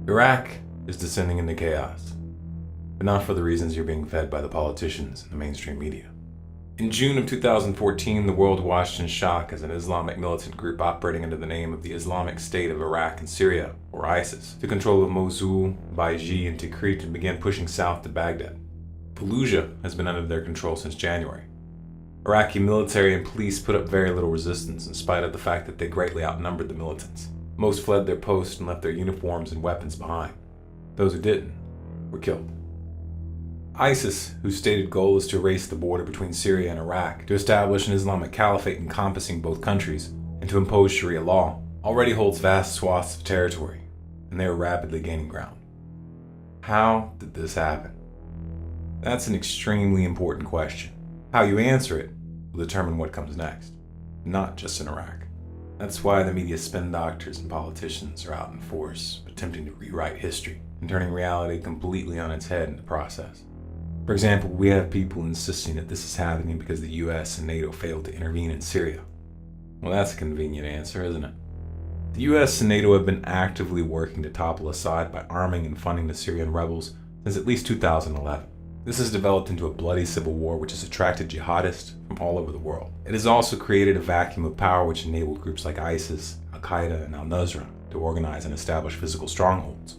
Iraq is descending into chaos, but not for the reasons you're being fed by the politicians and the mainstream media. In June of 2014, the world watched in shock as an Islamic militant group operating under the name of the Islamic State of Iraq and Syria, or ISIS, took control of Mosul, Baiji, and Tikrit and began pushing south to Baghdad. Fallujah has been under their control since January. Iraqi military and police put up very little resistance in spite of the fact that they greatly outnumbered the militants. Most fled their posts and left their uniforms and weapons behind. Those who didn't were killed. ISIS, whose stated goal is to erase the border between Syria and Iraq, to establish an Islamic caliphate encompassing both countries, and to impose Sharia law, already holds vast swaths of territory, and they are rapidly gaining ground. How did this happen? That's an extremely important question. How you answer it will determine what comes next, not just in Iraq. That's why the media spin doctors and politicians are out in force, attempting to rewrite history and turning reality completely on its head in the process. For example, we have people insisting that this is happening because the US and NATO failed to intervene in Syria. Well, that's a convenient answer, isn't it? The US and NATO have been actively working to topple Assad by arming and funding the Syrian rebels since at least 2011. This has developed into a bloody civil war which has attracted jihadists from all over the world. It has also created a vacuum of power which enabled groups like ISIS, Al-Qaeda, and Al-Nusra to organize and establish physical strongholds.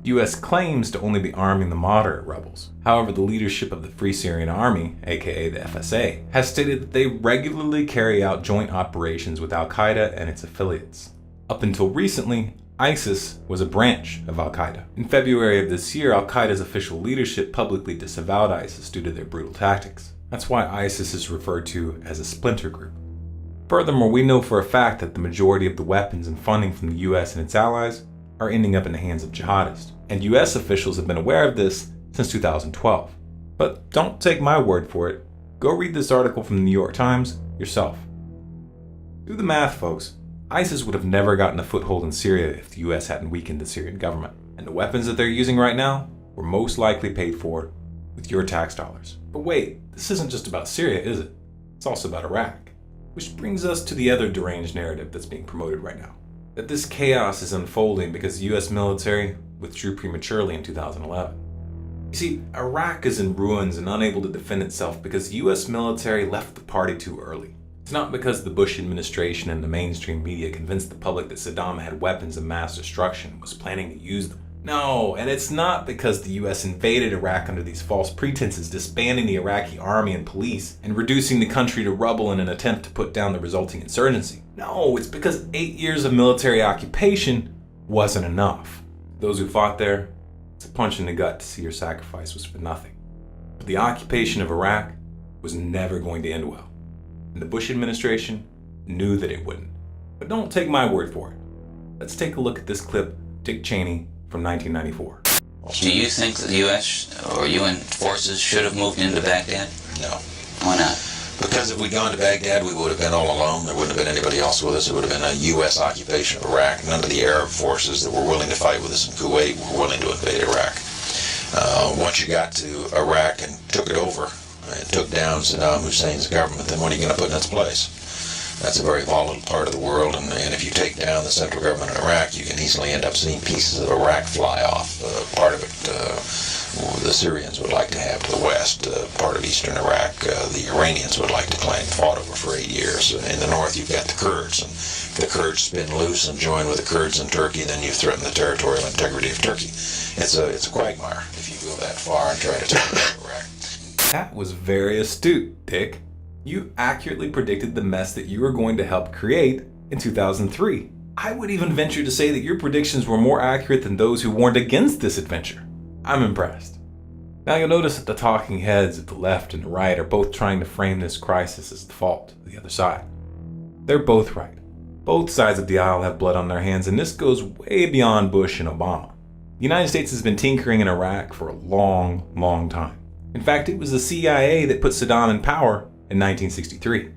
The US claims to only be arming the moderate rebels. However, the leadership of the Free Syrian Army, aka the FSA, has stated that they regularly carry out joint operations with Al-Qaeda and its affiliates. Up until recently, ISIS was a branch of Al-Qaeda. In February of this year, Al-Qaeda's official leadership publicly disavowed ISIS due to their brutal tactics. That's why ISIS is referred to as a splinter group. Furthermore, we know for a fact that the majority of the weapons and funding from the US and its allies are ending up in the hands of jihadists, and US officials have been aware of this since 2012. But don't take my word for it. Go read this article from the New York Times yourself. Do the math, folks. ISIS would have never gotten a foothold in Syria if the US hadn't weakened the Syrian government. And the weapons that they're using right now were most likely paid for with your tax dollars. But wait, this isn't just about Syria, is it? It's also about Iraq. Which brings us to the other deranged narrative that's being promoted right now. That this chaos is unfolding because the US military withdrew prematurely in 2011. You see, Iraq is in ruins and unable to defend itself because the US military left the party too early. It's not because the Bush administration and the mainstream media convinced the public that Saddam had weapons of mass destruction and was planning to use them. No, and it's not because the US invaded Iraq under these false pretenses, disbanding the Iraqi army and police and reducing the country to rubble in an attempt to put down the resulting insurgency. No, it's because 8 years of military occupation wasn't enough. Those who fought there, it's a punch in the gut to see your sacrifice was for nothing. But the occupation of Iraq was never going to end well. And the Bush administration knew that it wouldn't. But don't take my word for it. Let's take a look at this clip of Dick Cheney from 1994. Do you think that the U.S. or UN forces should have moved into Baghdad? No. Why not? Because if we'd gone to Baghdad, we would have been all alone. There wouldn't have been anybody else with us. It would have been a U.S. occupation of Iraq. None of the Arab forces that were willing to fight with us in Kuwait were willing to invade Iraq. Once you got to Iraq and took it over, and took down Saddam Hussein's government, then what are you going to put in its place? That's a very volatile part of the world, and if you take down the central government in Iraq, you can easily end up seeing pieces of Iraq fly off. Part of it the Syrians would like to have to the west. Part of eastern Iraq the Iranians would like to claim fought over for 8 years. In the north you've got the Kurds, and if the Kurds spin loose and join with the Kurds in Turkey, then you threaten the territorial integrity of Turkey. It's a quagmire if you go that far and try to take down Iraq. That was very astute, Dick. You accurately predicted the mess that you were going to help create in 2003. I would even venture to say that your predictions were more accurate than those who warned against this adventure. I'm impressed. Now you'll notice that the talking heads at the left and the right are both trying to frame this crisis as the fault of the other side. They're both right. Both sides of the aisle have blood on their hands, and this goes way beyond Bush and Obama. The United States has been tinkering in Iraq for a long, long time. In fact, it was the CIA that put Saddam in power in 1963.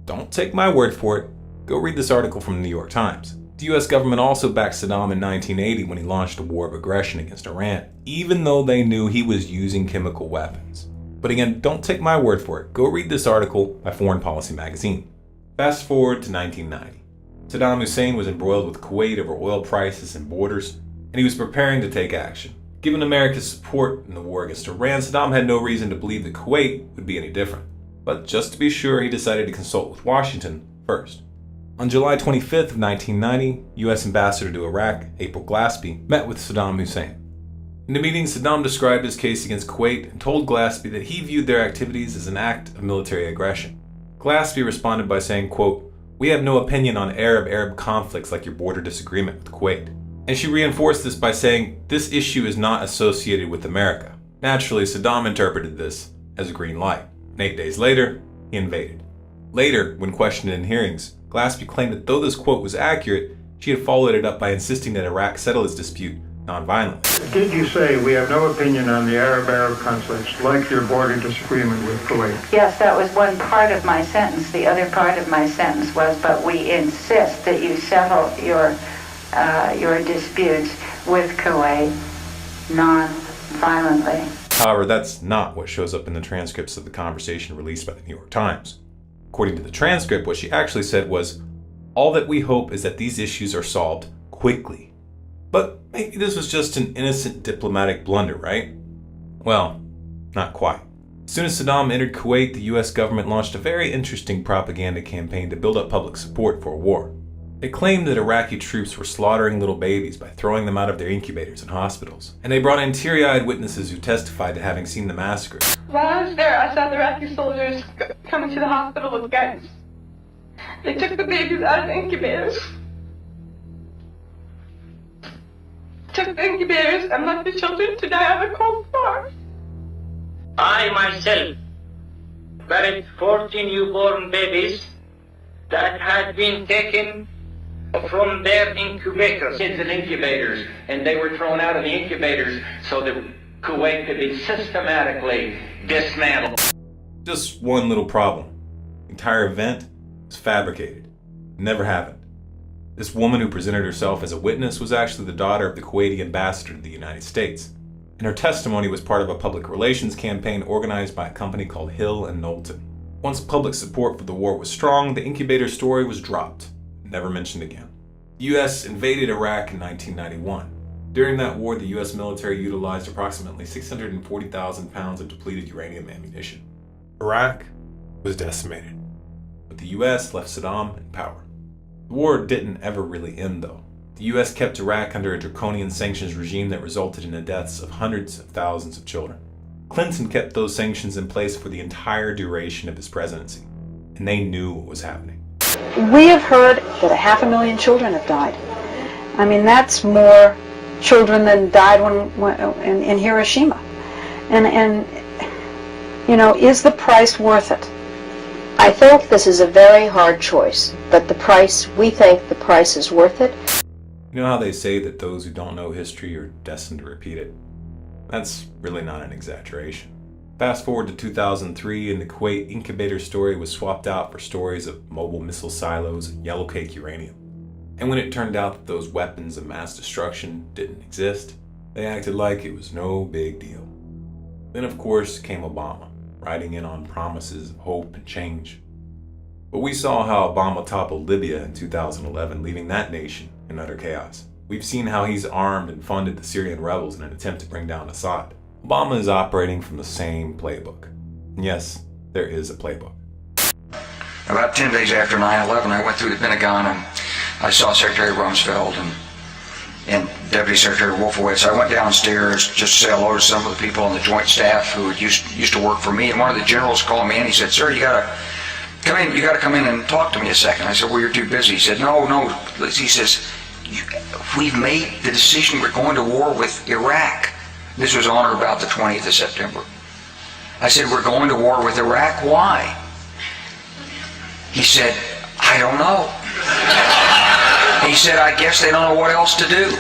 Don't take my word for it. Go read this article from the New York Times. The US government also backed Saddam in 1980 when he launched a war of aggression against Iran, even though they knew he was using chemical weapons. But again, don't take my word for it. Go read this article by Foreign Policy magazine. Fast forward to 1990. Saddam Hussein was embroiled with Kuwait over oil prices and borders. and he was preparing to take action. Given America's support in the war against Iran, Saddam had no reason to believe that Kuwait would be any different. But just to be sure, he decided to consult with Washington first. On July 25th of 1990, U.S. Ambassador to Iraq, April Glaspie, met with Saddam Hussein. In the meeting, Saddam described his case against Kuwait and told Glaspie that he viewed their activities as an act of military aggression. Glaspie responded by saying, quote, "We have no opinion on Arab-Arab conflicts like your border disagreement with Kuwait." And she reinforced this by saying, "This issue is not associated with America." Naturally, Saddam interpreted this as a green light. And 8 days later, he invaded. Later, when questioned in hearings, Glaspie claimed that though this quote was accurate, she had followed it up by insisting that Iraq settle its dispute nonviolently. Did you say we have no opinion on the Arab-Arab conflicts, like your border disagreement with Kuwait? Yes, that was one part of my sentence. The other part of my sentence was, but we insist that you settle your disputes with Kuwait non-violently. However, that's not what shows up in the transcripts of the conversation released by the New York Times. According to the transcript, what she actually said was, "All that we hope is that these issues are solved quickly." But maybe this was just an innocent diplomatic blunder, right? Well, not quite. As soon as Saddam entered Kuwait, the US government launched a very interesting propaganda campaign to build up public support for a war. They claimed that Iraqi troops were slaughtering little babies by throwing them out of their incubators in hospitals. And they brought in teary-eyed witnesses who testified to having seen the massacre. While I was there, I saw the Iraqi soldiers coming to the hospital with guns. They took the babies out of the incubators. Took the incubators and left the children to die on the cold floor. I myself buried 14 newborn babies that had been taken from their incubators. Kids in incubators, and they were thrown out of the incubators so that Kuwait could be systematically dismantled. Just one little problem. The entire event was fabricated. It never happened. This woman who presented herself as a witness was actually the daughter of the Kuwaiti ambassador to the United States, and her testimony was part of a public relations campaign organized by a company called Hill and Knowlton. Once public support for the war was strong, the incubator story was dropped, never mentioned again. The U.S. invaded Iraq in 1991. During that war, the U.S. military utilized approximately 640,000 pounds of depleted uranium ammunition. Iraq was decimated, but the U.S. left Saddam in power. The war didn't ever really end, though. The U.S. kept Iraq under a draconian sanctions regime that resulted in the deaths of hundreds of thousands of children. Clinton kept those sanctions in place for the entire duration of his presidency, and they knew what was happening. We have heard that 500,000 children have died. I mean, that's more children than died in Hiroshima. And you know, is the price worth it? I think this is a very hard choice, but we think the price is worth it. You know how they say that those who don't know history are destined to repeat it? That's really not an exaggeration. Fast forward to 2003, and the Kuwait incubator story was swapped out for stories of mobile missile silos and yellow cake uranium. And when it turned out that those weapons of mass destruction didn't exist, they acted like it was no big deal. Then of course came Obama, riding in on promises of hope and change. But we saw how Obama toppled Libya in 2011, leaving that nation in utter chaos. We've seen how he's armed and funded the Syrian rebels in an attempt to bring down Assad. Obama is operating from the same playbook. And yes, there is a playbook. About 10 days after 9/11, I went through the Pentagon and I saw Secretary Rumsfeld and Deputy Secretary Wolfowitz. I went downstairs just to say hello to some of the people on the Joint Staff who used to work for me, and one of the generals called me and he said, "Sir, you gotta come in and talk to me a second." I said, "Well, you're too busy." He said, No. He says, "We've made the decision, we're going to war with Iraq." This was on or about the 20th of September. I said, "We're going to war with Iraq, why?" He said, "I don't know." He said, "I guess they don't know what else to do."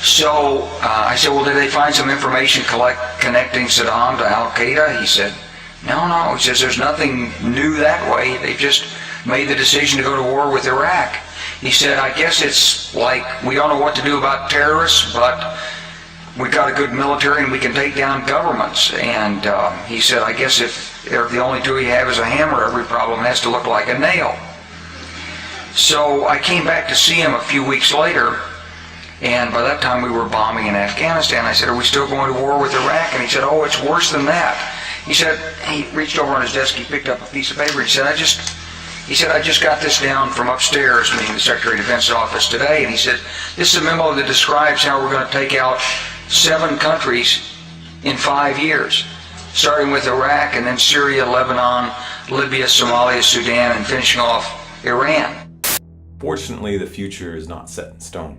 So I said, "Well, did they find some information connecting Saddam to Al-Qaeda?" He said, No. He says, "There's nothing new that way. They just made the decision to go to war with Iraq." He said, "I guess it's like we don't know what to do about terrorists, but we've got a good military and we can take down governments." And he said, "I guess if the only tool you have is a hammer, every problem has to look like a nail." So I came back to see him a few weeks later, And by that time we were bombing in Afghanistan. I said, are we still going to war with Iraq? And he said, oh, it's worse than that. He said, he reached over on his desk, he picked up a piece of paper. He said, I just got this down from upstairs, meaning the Secretary of Defense's office today. And he said, this is a memo that describes how we're going to take out 7 countries in 5 years, starting with Iraq and then Syria, Lebanon, Libya, Somalia, Sudan, and finishing off Iran. Fortunately, the future is not set in stone.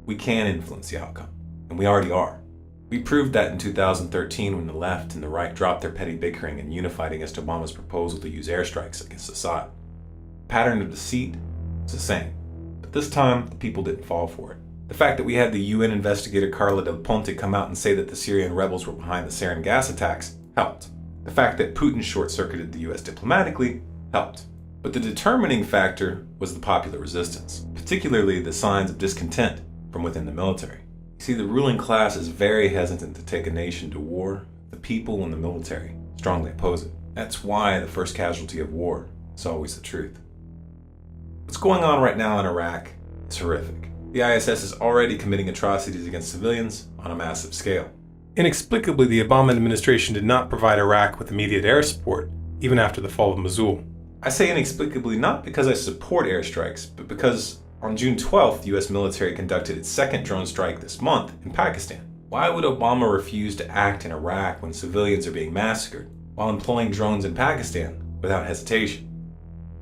We can influence the outcome, and we already are. We proved that in 2013 when the left and the right dropped their petty bickering and unified against Obama's proposal to use airstrikes against Assad. The pattern of deceit was the same, but this time the people didn't fall for it. The fact that we had the UN investigator Carla Del Ponte come out and say that the Syrian rebels were behind the sarin gas attacks helped. The fact that Putin short-circuited the US diplomatically helped. But the determining factor was the popular resistance, particularly the signs of discontent from within the military. You see, the ruling class is very hesitant to take a nation to war. The people and the military strongly oppose it. That's why the first casualty of war is always the truth. What's going on right now in Iraq is horrific. The ISS is already committing atrocities against civilians on a massive scale. Inexplicably, the Obama administration did not provide Iraq with immediate air support, even after the fall of Mosul. I say inexplicably not because I support airstrikes, but because on June 12th, the US military conducted its second drone strike this month in Pakistan. Why would Obama refuse to act in Iraq when civilians are being massacred, while employing drones in Pakistan without hesitation?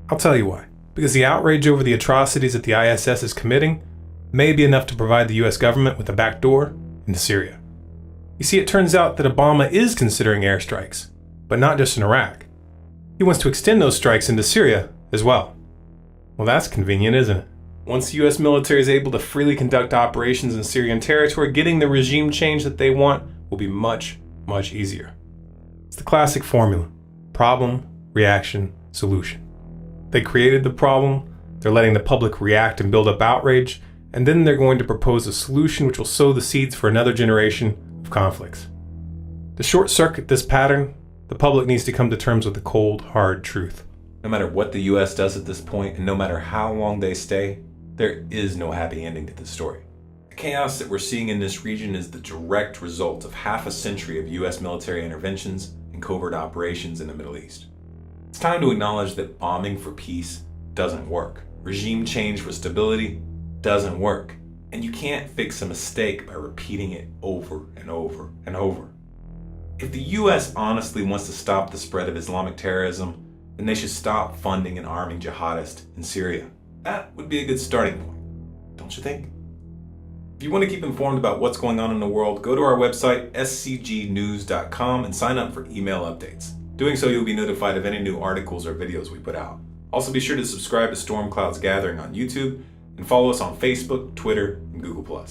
I'll tell you why. Because the outrage over the atrocities that the ISS is committing may be enough to provide the US government with a backdoor into Syria. You see, it turns out that Obama is considering airstrikes, but not just in Iraq. He wants to extend those strikes into Syria as well. Well, that's convenient, isn't it? Once the US military is able to freely conduct operations in Syrian territory, getting the regime change that they want will be much, much easier. It's the classic formula: problem, reaction, solution. They created the problem, they're letting the public react and build up outrage, and then they're going to propose a solution which will sow the seeds for another generation of conflicts. To short-circuit this pattern, the public needs to come to terms with the cold, hard truth. No matter what the US does at this point, and no matter how long they stay, there is no happy ending to this story. The chaos that we're seeing in this region is the direct result of half a century of US military interventions and covert operations in the Middle East. It's time to acknowledge that bombing for peace doesn't work. Regime change for stability doesn't work. And you can't fix a mistake by repeating it over and over and over. If the US honestly wants to stop the spread of Islamic terrorism, then they should stop funding and arming jihadists in Syria. That would be a good starting point, don't you think? If you want to keep informed about what's going on in the world, go to our website, scgnews.com, and sign up for email updates. Doing so, you'll be notified of any new articles or videos we put out. Also, be sure to subscribe to Storm Clouds Gathering on YouTube and follow us on Facebook, Twitter, and Google+.